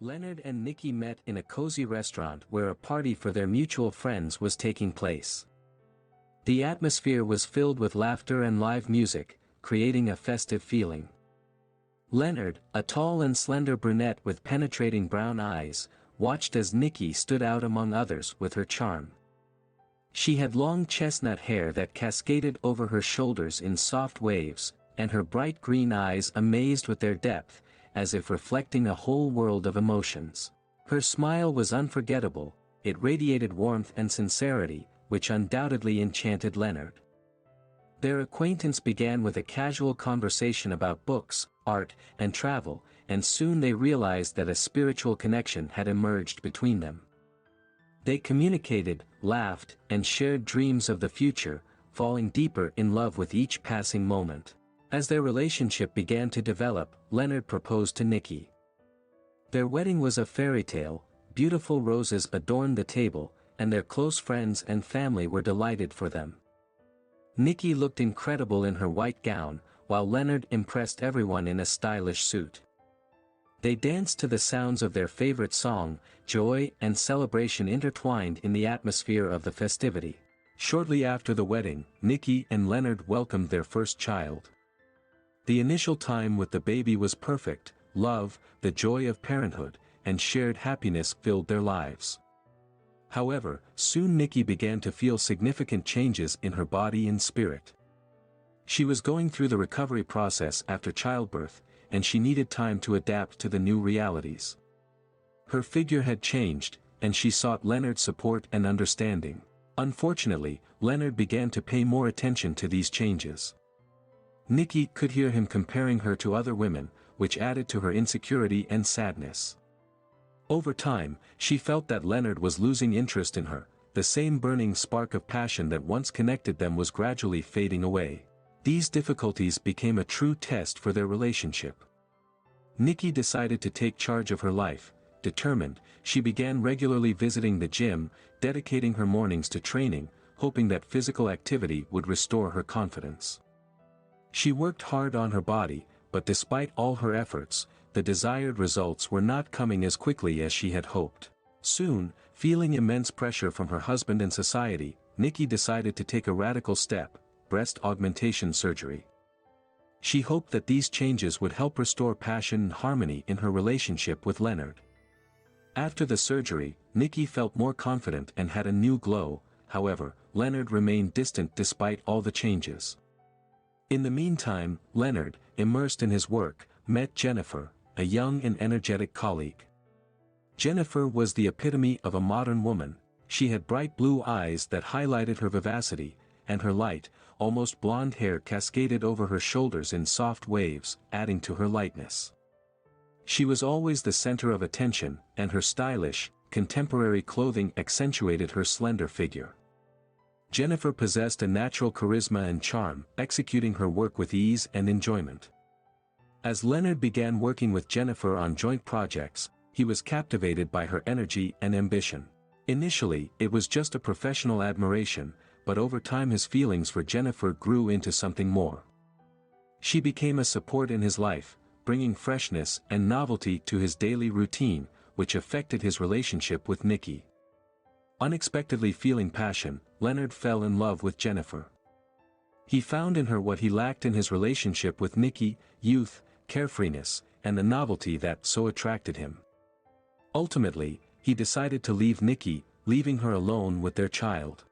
Leonard and Niki met in a cozy restaurant where a party for their mutual friends was taking place. The atmosphere was filled with laughter and live music, creating a festive feeling. Leonard, a tall and slender brunette with penetrating brown eyes, watched as Niki stood out among others with her charm. She had long chestnut hair that cascaded over her shoulders in soft waves, and her bright green eyes amazed with their depth, as if reflecting a whole world of emotions. Her smile was unforgettable, it radiated warmth and sincerity, which undoubtedly enchanted Leonard. Their acquaintance began with a casual conversation about books, art, and travel, and soon they realized that a spiritual connection had emerged between them. They communicated, laughed, and shared dreams of the future, falling deeper in love with each passing moment. As their relationship began to develop, Leonard proposed to Niki. Their wedding was a fairy tale, beautiful roses adorned the table, and their close friends and family were delighted for them. Niki looked incredible in her white gown, while Leonard impressed everyone in a stylish suit. They danced to the sounds of their favorite song, joy and celebration intertwined in the atmosphere of the festivity. Shortly after the wedding, Niki and Leonard welcomed their first child. The initial time with the baby was perfect, love, the joy of parenthood, and shared happiness filled their lives. However, soon Niki began to feel significant changes in her body and spirit. She was going through the recovery process after childbirth, and she needed time to adapt to the new realities. Her figure had changed, and she sought Leonard's support and understanding. Unfortunately, Leonard began to pay more attention to these changes. Niki could hear him comparing her to other women, which added to her insecurity and sadness. Over time, she felt that Leonard was losing interest in her, the same burning spark of passion that once connected them was gradually fading away. These difficulties became a true test for their relationship. Niki decided to take charge of her life. Determined, she began regularly visiting the gym, dedicating her mornings to training, hoping that physical activity would restore her confidence. She worked hard on her body, but despite all her efforts, the desired results were not coming as quickly as she had hoped. Soon, feeling immense pressure from her husband and society, Niki decided to take a radical step: breast augmentation surgery. She hoped that these changes would help restore passion and harmony in her relationship with Leonard. After the surgery, Niki felt more confident and had a new glow. However, Leonard remained distant despite all the changes. In the meantime, Leonard, immersed in his work, met Jennifer, a young and energetic colleague. Jennifer was the epitome of a modern woman. She had bright blue eyes that highlighted her vivacity, and her light, almost blonde hair cascaded over her shoulders in soft waves, adding to her lightness. She was always the center of attention, and her stylish, contemporary clothing accentuated her slender figure. Jennifer possessed a natural charisma and charm, executing her work with ease and enjoyment. As Leonard began working with Jennifer on joint projects, he was captivated by her energy and ambition. Initially, it was just a professional admiration, but over time his feelings for Jennifer grew into something more. She became a support in his life, bringing freshness and novelty to his daily routine, which affected his relationship with Niki. Unexpectedly feeling passion, Leonard fell in love with Jennifer. He found in her what he lacked in his relationship with Niki: youth, carefreeness, and the novelty that so attracted him. Ultimately, he decided to leave Niki, leaving her alone with their child.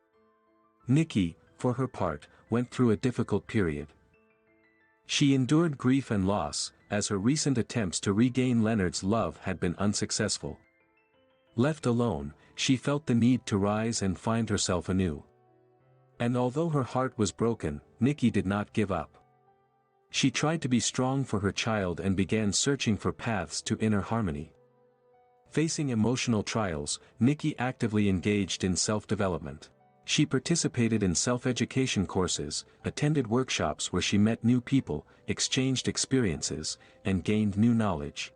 Niki, for her part, went through a difficult period. She endured grief and loss, as her recent attempts to regain Leonard's love had been unsuccessful. Left alone, she felt the need to rise and find herself anew. And although her heart was broken, Niki did not give up. She tried to be strong for her child and began searching for paths to inner harmony. Facing emotional trials, Niki actively engaged in self-development. She participated in self-education courses, attended workshops where she met new people, exchanged experiences, and gained new knowledge.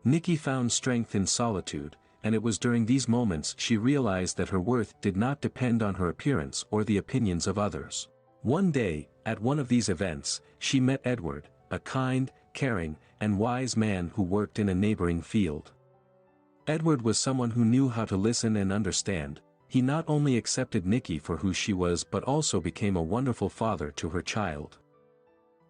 Niki found strength in solitude, and it was during these moments she realized that her worth did not depend on her appearance or the opinions of others. One day, at one of these events, she met Edward, a kind, caring, and wise man who worked in a neighboring field. Edward was someone who knew how to listen and understand. He not only accepted Niki for who she was but also became a wonderful father to her child.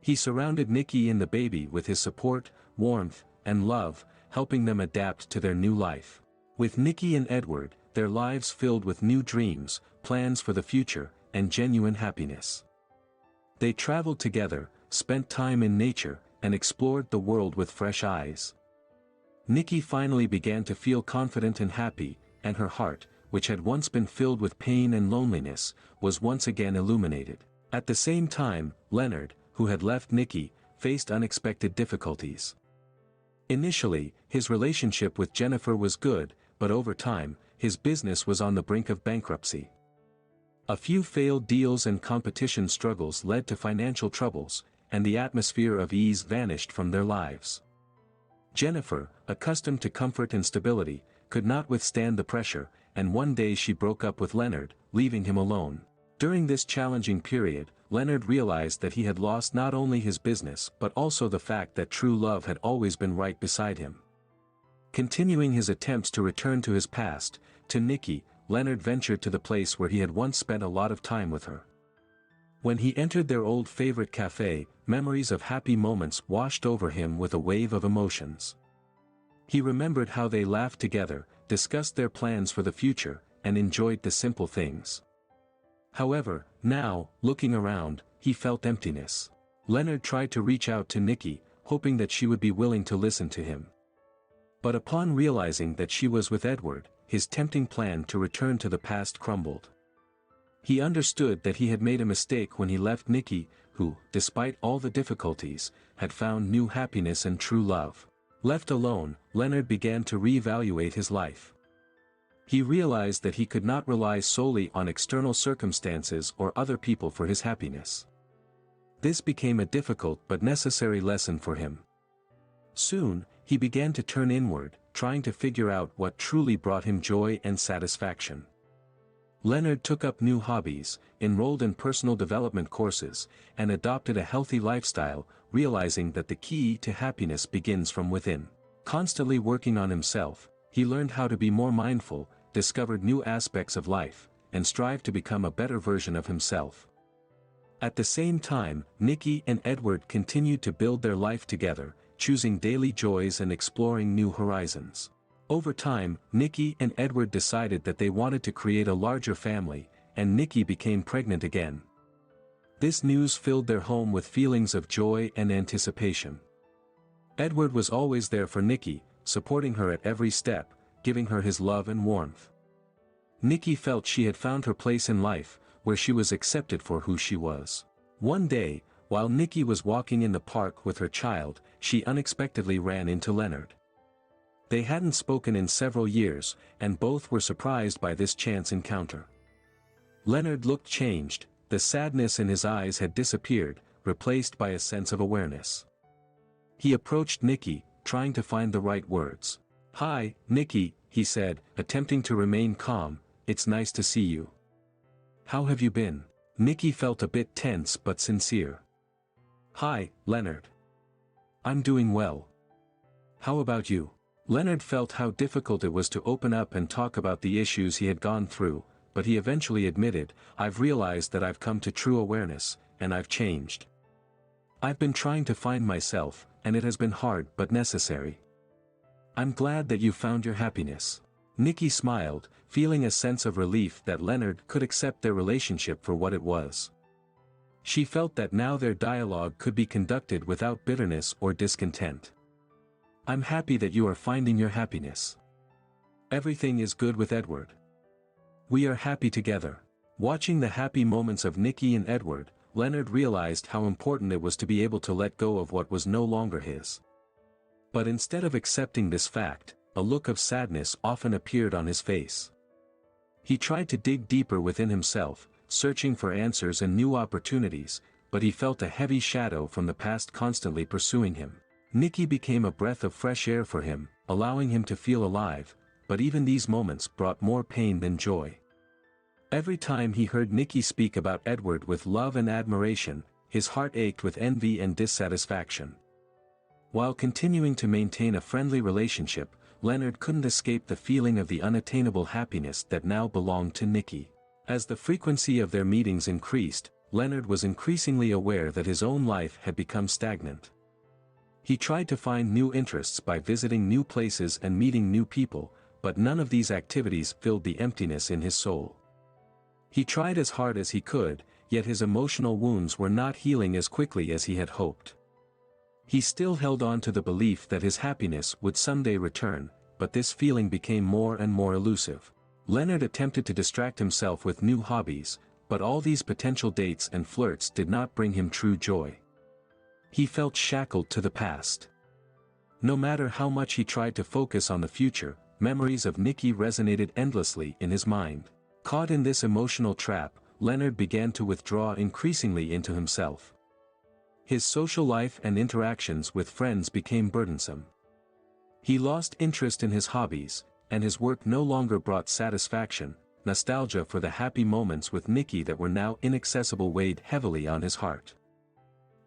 He surrounded Niki and the baby with his support, warmth, and love, helping them adapt to their new life. With Niki and Edward, their lives filled with new dreams, plans for the future, and genuine happiness. They traveled together, spent time in nature, and explored the world with fresh eyes. Niki finally began to feel confident and happy, and her heart, which had once been filled with pain and loneliness, was once again illuminated. At the same time, Leonard, who had left Niki, faced unexpected difficulties. Initially, his relationship with Jennifer was good, but over time, his business was on the brink of bankruptcy. A few failed deals and competition struggles led to financial troubles, and the atmosphere of ease vanished from their lives. Jennifer, accustomed to comfort and stability, could not withstand the pressure, and one day she broke up with Leonard, leaving him alone. During this challenging period, Leonard realized that he had lost not only his business but also the fact that true love had always been right beside him. Continuing his attempts to return to his past, to Niki, Leonard ventured to the place where he had once spent a lot of time with her. When he entered their old favorite cafe, memories of happy moments washed over him with a wave of emotions. He remembered how they laughed together, discussed their plans for the future, and enjoyed the simple things. However, now, looking around, he felt emptiness. Leonard tried to reach out to Niki, hoping that she would be willing to listen to him. But upon realizing that she was with Edward, his tempting plan to return to the past crumbled. He understood that he had made a mistake when he left Niki, who, despite all the difficulties, had found new happiness and true love. Left alone, Leonard began to reevaluate his life. He realized that he could not rely solely on external circumstances or other people for his happiness. This became a difficult but necessary lesson for him. Soon, he began to turn inward, trying to figure out what truly brought him joy and satisfaction. Leonard took up new hobbies, enrolled in personal development courses, and adopted a healthy lifestyle, realizing that the key to happiness begins from within. Constantly working on himself, he learned how to be more mindful, discovered new aspects of life, and strived to become a better version of himself. At the same time, Niki and Edward continued to build their life together, choosing daily joys and exploring new horizons. Over time, Niki and Edward decided that they wanted to create a larger family, and Niki became pregnant again. This news filled their home with feelings of joy and anticipation. Edward was always there for Niki, supporting her at every step, giving her his love and warmth. Niki felt she had found her place in life, where she was accepted for who she was. One day, while Niki was walking in the park with her child, she unexpectedly ran into Leonard. They hadn't spoken in several years, and both were surprised by this chance encounter. Leonard looked changed, the sadness in his eyes had disappeared, replaced by a sense of awareness. He approached Niki, trying to find the right words. "Hi, Niki," he said, attempting to remain calm, "it's nice to see you. How have you been?" Niki felt a bit tense but sincere. "Hi, Leonard. I'm doing well. How about you?" Leonard felt how difficult it was to open up and talk about the issues he had gone through, but he eventually admitted, "I've realized that I've come to true awareness, and I've changed. I've been trying to find myself, and it has been hard but necessary. I'm glad that you found your happiness." Niki smiled, feeling a sense of relief that Leonard could accept their relationship for what it was. She felt that now their dialogue could be conducted without bitterness or discontent. "I'm happy that you are finding your happiness. Everything is good with Edward. We are happy together." Watching the happy moments of Niki and Edward, Leonard realized how important it was to be able to let go of what was no longer his. But instead of accepting this fact, a look of sadness often appeared on his face. He tried to dig deeper within himself, searching for answers and new opportunities, but he felt a heavy shadow from the past constantly pursuing him. Niki became a breath of fresh air for him, allowing him to feel alive, but even these moments brought more pain than joy. Every time he heard Niki speak about Edward with love and admiration, his heart ached with envy and dissatisfaction. While continuing to maintain a friendly relationship, Leonard couldn't escape the feeling of the unattainable happiness that now belonged to Niki. As the frequency of their meetings increased, Leonard was increasingly aware that his own life had become stagnant. He tried to find new interests by visiting new places and meeting new people, but none of these activities filled the emptiness in his soul. He tried as hard as he could, yet his emotional wounds were not healing as quickly as he had hoped. He still held on to the belief that his happiness would someday return, but this feeling became more and more elusive. Leonard attempted to distract himself with new hobbies, but all these potential dates and flirts did not bring him true joy. He felt shackled to the past. No matter how much he tried to focus on the future, memories of Niki resonated endlessly in his mind. Caught in this emotional trap, Leonard began to withdraw increasingly into himself. His social life and interactions with friends became burdensome. He lost interest in his hobbies, and his work no longer brought satisfaction. Nostalgia for the happy moments with Niki that were now inaccessible weighed heavily on his heart.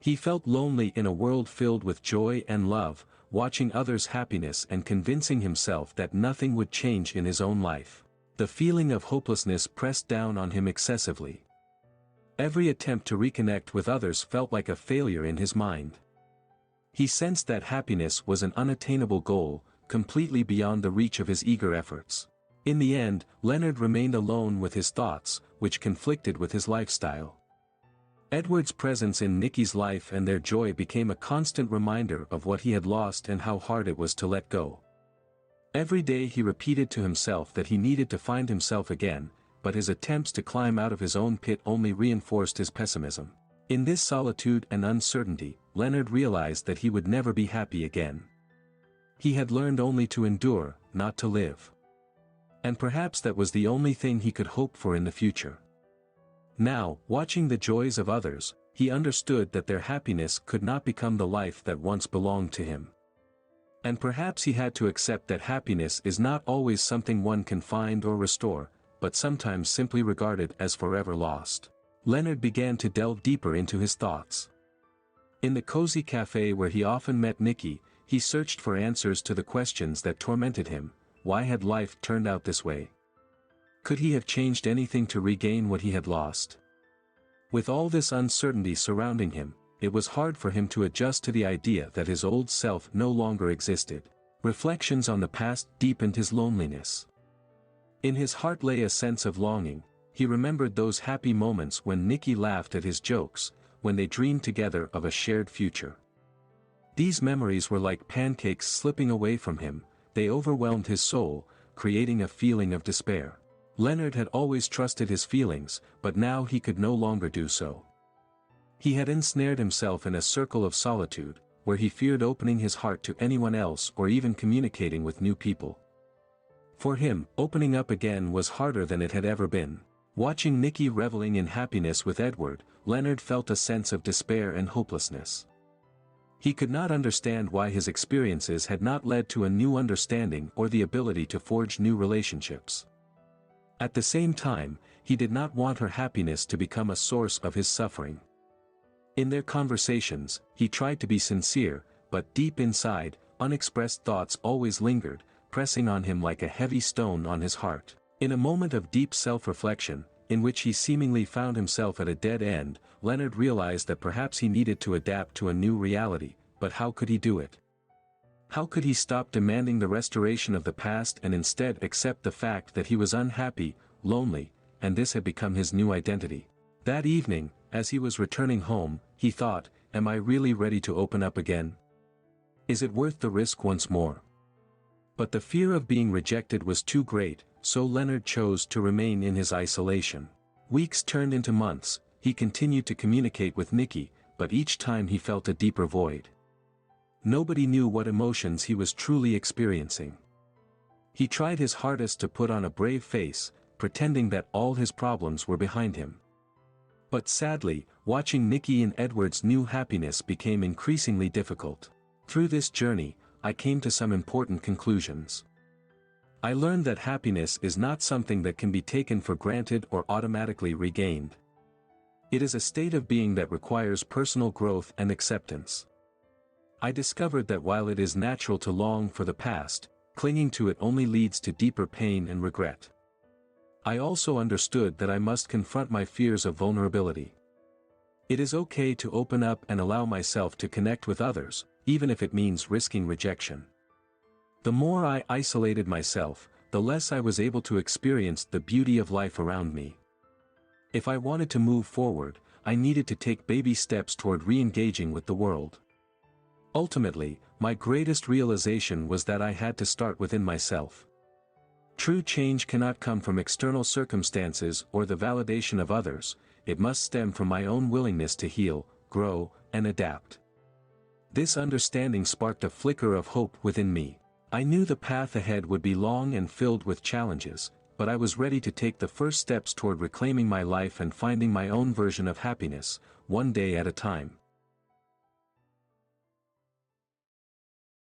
He felt lonely in a world filled with joy and love, watching others' happiness and convincing himself that nothing would change in his own life. The feeling of hopelessness pressed down on him excessively. Every attempt to reconnect with others felt like a failure in his mind. He sensed that happiness was an unattainable goal, completely beyond the reach of his eager efforts. In the end, Leonard remained alone with his thoughts, which conflicted with his lifestyle. Edward's presence in Niki's life and their joy became a constant reminder of what he had lost and how hard it was to let go. Every day he repeated to himself that he needed to find himself again, but his attempts to climb out of his own pit only reinforced his pessimism. In this solitude and uncertainty, Leonard realized that he would never be happy again. He had learned only to endure, not to live. And perhaps that was the only thing he could hope for in the future. Now, watching the joys of others, he understood that their happiness could not become the life that once belonged to him. And perhaps he had to accept that happiness is not always something one can find or restore, but sometimes simply regarded as forever lost. Leonard began to delve deeper into his thoughts. In the cozy cafe where he often met Niki, he searched for answers to the questions that tormented him. Why had life turned out this way? Could he have changed anything to regain what he had lost? With all this uncertainty surrounding him, it was hard for him to adjust to the idea that his old self no longer existed. Reflections on the past deepened his loneliness. In his heart lay a sense of longing. He remembered those happy moments when Niki laughed at his jokes, when they dreamed together of a shared future. These memories were like pancakes slipping away from him. They overwhelmed his soul, creating a feeling of despair. Leonard had always trusted his feelings, but now he could no longer do so. He had ensnared himself in a circle of solitude, where he feared opening his heart to anyone else or even communicating with new people. For him, opening up again was harder than it had ever been. Watching Niki reveling in happiness with Edward, Leonard felt a sense of despair and hopelessness. He could not understand why his experiences had not led to a new understanding or the ability to forge new relationships. At the same time, he did not want her happiness to become a source of his suffering. In their conversations, he tried to be sincere, but deep inside, unexpressed thoughts always lingered, pressing on him like a heavy stone on his heart. In a moment of deep self-reflection, in which he seemingly found himself at a dead end, Leonard realized that perhaps he needed to adapt to a new reality, but how could he do it? How could he stop demanding the restoration of the past and instead accept the fact that he was unhappy, lonely, and this had become his new identity? That evening, as he was returning home, he thought, am I really ready to open up again? Is it worth the risk once more? But the fear of being rejected was too great, so Leonard chose to remain in his isolation. Weeks turned into months. He continued to communicate with Niki, but each time he felt a deeper void. Nobody knew what emotions he was truly experiencing. He tried his hardest to put on a brave face, pretending that all his problems were behind him. But sadly, watching Niki and Edward's new happiness became increasingly difficult. Through this journey, I came to some important conclusions. I learned that happiness is not something that can be taken for granted or automatically regained. It is a state of being that requires personal growth and acceptance. I discovered that while it is natural to long for the past, clinging to it only leads to deeper pain and regret. I also understood that I must confront my fears of vulnerability. It is okay to open up and allow myself to connect with others, even if it means risking rejection. The more I isolated myself, the less I was able to experience the beauty of life around me. If I wanted to move forward, I needed to take baby steps toward re-engaging with the world. Ultimately, my greatest realization was that I had to start within myself. True change cannot come from external circumstances or the validation of others, it must stem from my own willingness to heal, grow, and adapt. This understanding sparked a flicker of hope within me. I knew the path ahead would be long and filled with challenges, but I was ready to take the first steps toward reclaiming my life and finding my own version of happiness, one day at a time.